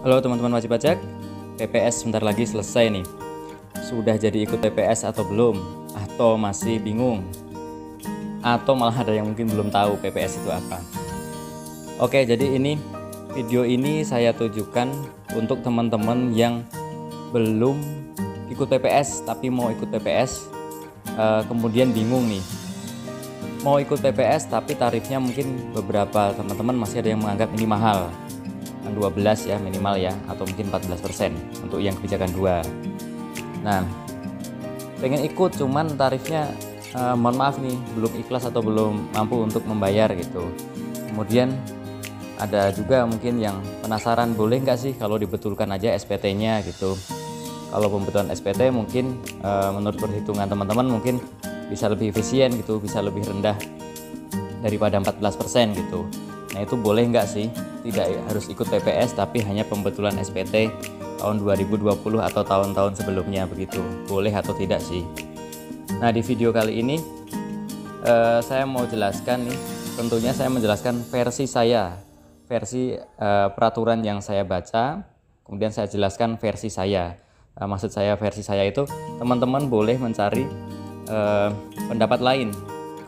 Halo teman-teman wajib pajak, PPS sebentar lagi selesai nih. Sudah jadi ikut PPS atau belum? Atau masih bingung? Atau malah ada yang mungkin belum tahu PPS itu apa? Oke, jadi video ini saya tujukan untuk teman-teman yang belum ikut PPS tapi mau ikut PPS, kemudian bingung nih. Mau ikut PPS tapi tarifnya mungkin beberapa teman-teman masih ada yang menganggap ini mahal. 12 ya minimal ya, atau mungkin 14% untuk yang kebijakan 2. Nah, pengen ikut cuman tarifnya mohon maaf nih, belum ikhlas atau belum mampu untuk membayar gitu. Kemudian ada juga mungkin yang penasaran, boleh nggak sih kalau dibetulkan aja SPT-nya gitu. Kalau pembetulan SPT mungkin menurut perhitungan teman-teman mungkin bisa lebih efisien gitu, bisa lebih rendah daripada 14% gitu. Nah, itu boleh nggak sih? Tidak harus ikut PPS tapi hanya pembetulan SPT tahun 2020 atau tahun-tahun sebelumnya begitu. Boleh atau tidak sih? Nah, di video kali ini saya mau jelaskan nih, tentunya saya menjelaskan versi saya, versi peraturan yang saya baca, kemudian saya jelaskan versi saya. Maksud saya versi saya itu teman-teman boleh mencari pendapat lain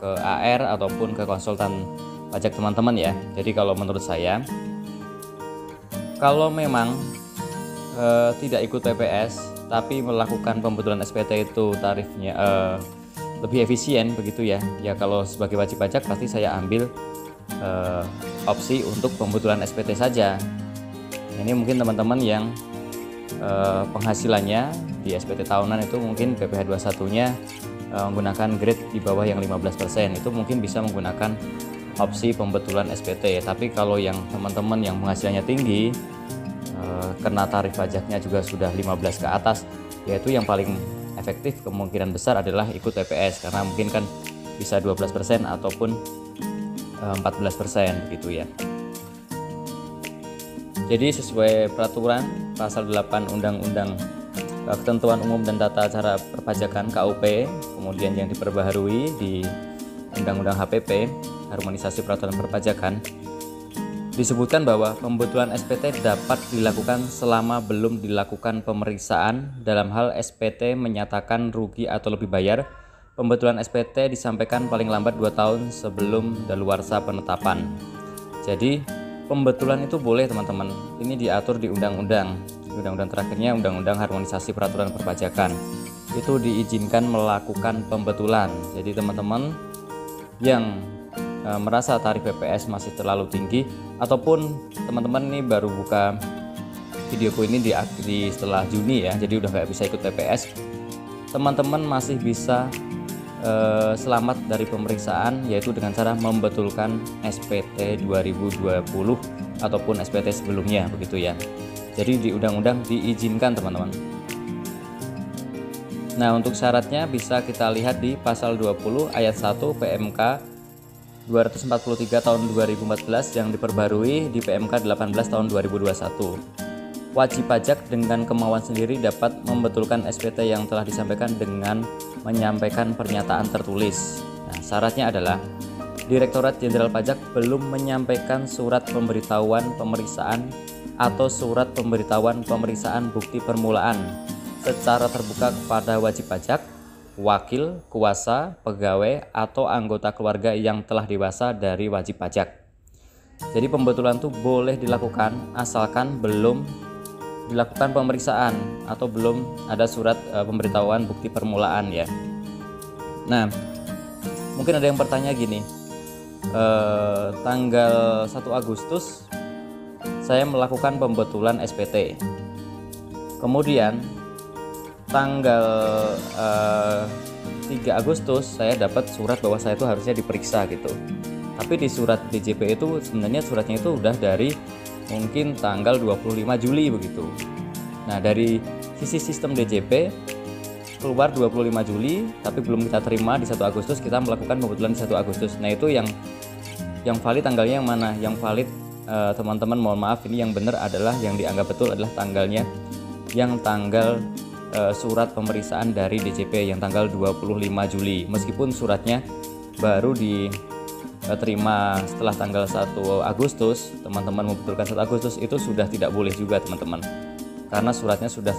ke AR ataupun ke konsultan pajak teman-teman ya. Jadi kalau menurut saya, kalau memang tidak ikut PPS tapi melakukan pembetulan SPT itu tarifnya lebih efisien begitu ya. Ya kalau sebagai wajib pajak pasti saya ambil opsi untuk pembetulan SPT saja. Ini mungkin teman-teman yang penghasilannya di SPT tahunan itu mungkin PPh 21-nya menggunakan grade di bawah yang 15%, itu mungkin bisa menggunakan opsi pembetulan SPT. Tapi kalau yang teman-teman yang penghasilannya tinggi, karena tarif pajaknya juga sudah 15 ke atas, yaitu yang paling efektif kemungkinan besar adalah ikut PPS, karena mungkin kan bisa 12% ataupun 14% gitu ya. Jadi sesuai peraturan pasal 8 Undang-Undang Ketentuan Umum dan Tata Cara Perpajakan KUP, kemudian yang diperbaharui di Undang-Undang HPP, Harmonisasi Peraturan Perpajakan, disebutkan bahwa pembetulan SPT dapat dilakukan selama belum dilakukan pemeriksaan. Dalam hal SPT menyatakan rugi atau lebih bayar, pembetulan SPT disampaikan paling lambat 2 tahun sebelum daluarsa penetapan. Jadi pembetulan itu boleh teman-teman. Ini diatur di undang-undang terakhirnya, Undang-Undang Harmonisasi Peraturan Perpajakan. Itu diizinkan melakukan pembetulan. Jadi teman-teman yang merasa tarif PPS masih terlalu tinggi, ataupun teman-teman ini baru buka videoku ini di setelah Juni ya, jadi udah nggak bisa ikut PPS, teman-teman masih bisa selamat dari pemeriksaan, yaitu dengan cara membetulkan SPT 2020 ataupun SPT sebelumnya begitu ya. Jadi di undang-undang diizinkan teman-teman. Nah, untuk syaratnya bisa kita lihat di pasal 20 ayat 1 PMK 243 tahun 2014 yang diperbarui di PMK 18 tahun 2021. Wajib pajak dengan kemauan sendiri dapat membetulkan SPT yang telah disampaikan dengan menyampaikan pernyataan tertulis. Nah, syaratnya adalah Direktorat Jenderal Pajak belum menyampaikan surat pemberitahuan pemeriksaan atau surat pemberitahuan pemeriksaan bukti permulaan secara terbuka kepada wajib pajak, wakil, kuasa, pegawai, atau anggota keluarga yang telah dewasa dari wajib pajak. Jadi pembetulan itu boleh dilakukan asalkan belum dilakukan pemeriksaan atau belum ada surat pemberitahuan bukti permulaan ya. Nah, mungkin ada yang bertanya gini, tanggal 1 Agustus saya melakukan pembetulan SPT, kemudian tanggal 3 Agustus saya dapat surat bahwa saya itu harusnya diperiksa gitu. Tapi di surat DJP itu sebenarnya suratnya itu udah dari mungkin tanggal 25 Juli begitu. Nah, dari sisi sistem DJP keluar 25 Juli tapi belum kita terima di 1 Agustus, kita melakukan pembetulan di 1 Agustus. Nah, itu yang valid tanggalnya yang mana? Yang valid teman-teman mohon maaf, ini yang benar adalah yang dianggap betul adalah tanggalnya yang tanggal surat pemeriksaan dari DJP yang tanggal 25 Juli. Meskipun suratnya baru terima setelah tanggal 1 Agustus, teman-teman membetulkan 1 Agustus itu sudah tidak boleh juga teman-teman, karena suratnya sudah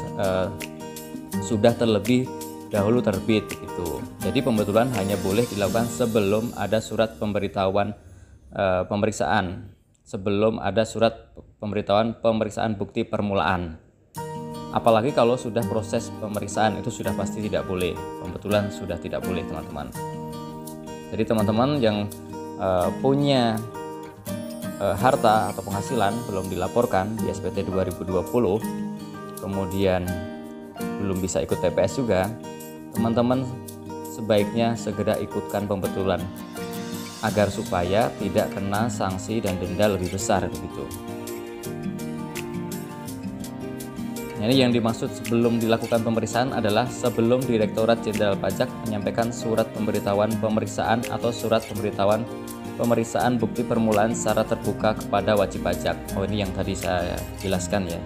terlebih dahulu terbit gitu. Jadi pembetulan hanya boleh dilakukan sebelum ada surat pemberitahuan pemeriksaan, sebelum ada surat pemeriksaan bukti permulaan. Apalagi kalau sudah proses pemeriksaan itu sudah pasti tidak boleh, pembetulan sudah tidak boleh teman-teman. Jadi teman-teman yang punya harta atau penghasilan belum dilaporkan di SPT 2020, kemudian belum bisa ikut TPS juga, teman-teman sebaiknya segera ikutkan pembetulan agar supaya tidak kena sanksi dan denda lebih besar begitu. Jadi yang dimaksud sebelum dilakukan pemeriksaan adalah sebelum Direktorat Jenderal Pajak menyampaikan surat pemberitahuan pemeriksaan atau surat pemberitahuan pemeriksaan bukti permulaan secara terbuka kepada wajib pajak. Oh, ini yang tadi saya jelaskan ya.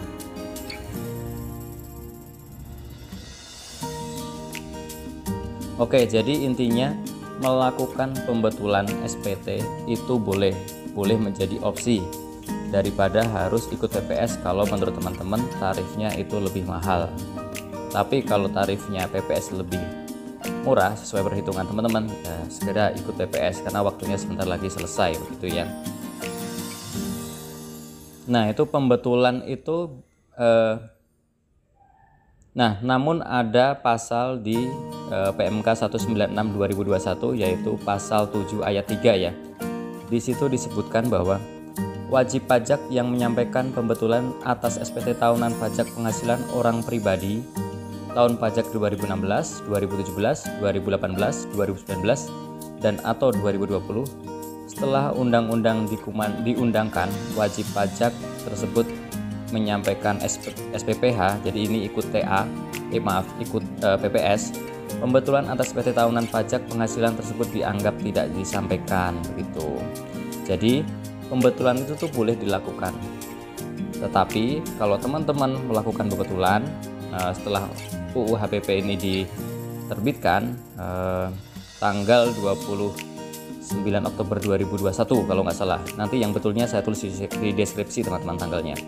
Oke, jadi intinya melakukan pembetulan SPT itu boleh menjadi opsi daripada harus ikut TPS kalau menurut teman-teman tarifnya itu lebih mahal. Tapi kalau tarifnya TPS lebih murah sesuai perhitungan teman-teman, ya segera ikut TPS karena waktunya sebentar lagi selesai begitu ya. Nah, itu pembetulan itu namun ada pasal di PMK 196 2021 yaitu pasal 7 ayat 3 ya. Di situ disebutkan bahwa wajib pajak yang menyampaikan pembetulan atas SPT tahunan pajak penghasilan orang pribadi tahun pajak 2016, 2017, 2018, 2019 dan atau 2020 setelah undang-undang diundangkan, wajib pajak tersebut menyampaikan SPPH, jadi ini ikut ikut PPS. Pembetulan atas SPT tahunan pajak penghasilan tersebut dianggap tidak disampaikan begitu. Jadi pembetulan itu tuh boleh dilakukan. Tetapi kalau teman-teman melakukan pembetulan setelah UU HPP ini diterbitkan tanggal 29 Oktober 2021 kalau nggak salah. Nanti yang betulnya saya tulis di deskripsi teman-teman tanggalnya.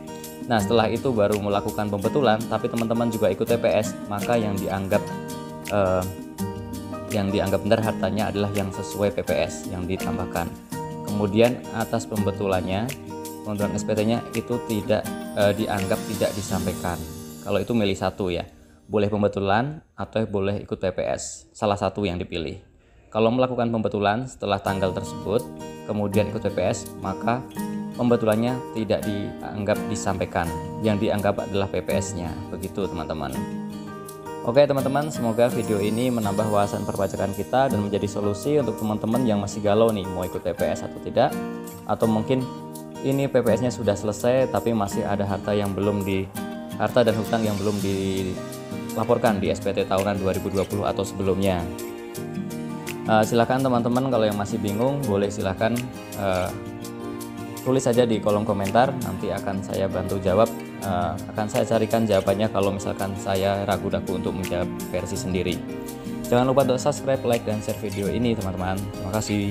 Nah, setelah itu baru melakukan pembetulan, tapi teman-teman juga ikut TPS, maka yang dianggap benar hartanya adalah yang sesuai PPS yang ditambahkan. Kemudian atas pembetulan SPT-nya itu tidak dianggap tidak disampaikan. Kalau itu milih satu ya, boleh pembetulan atau boleh ikut TPS, salah satu yang dipilih. Kalau melakukan pembetulan setelah tanggal tersebut, kemudian ikut TPS, maka pembetulannya tidak dianggap disampaikan, yang dianggap adalah PPS-nya, begitu teman-teman. Oke teman-teman, semoga video ini menambah wawasan perpajakan kita dan menjadi solusi untuk teman-teman yang masih galau nih mau ikut TPS atau tidak, atau mungkin ini PPS-nya sudah selesai tapi masih ada harta dan hutang yang belum dilaporkan di SPT tahunan 2020 atau sebelumnya. Silakan teman-teman kalau yang masih bingung boleh silakan tulis saja di kolom komentar, nanti akan saya bantu jawab, akan saya carikan jawabannya kalau misalkan saya ragu-ragu untuk menjawab versi sendiri. Jangan lupa untuk subscribe, like, dan share video ini teman-teman. Terima kasih.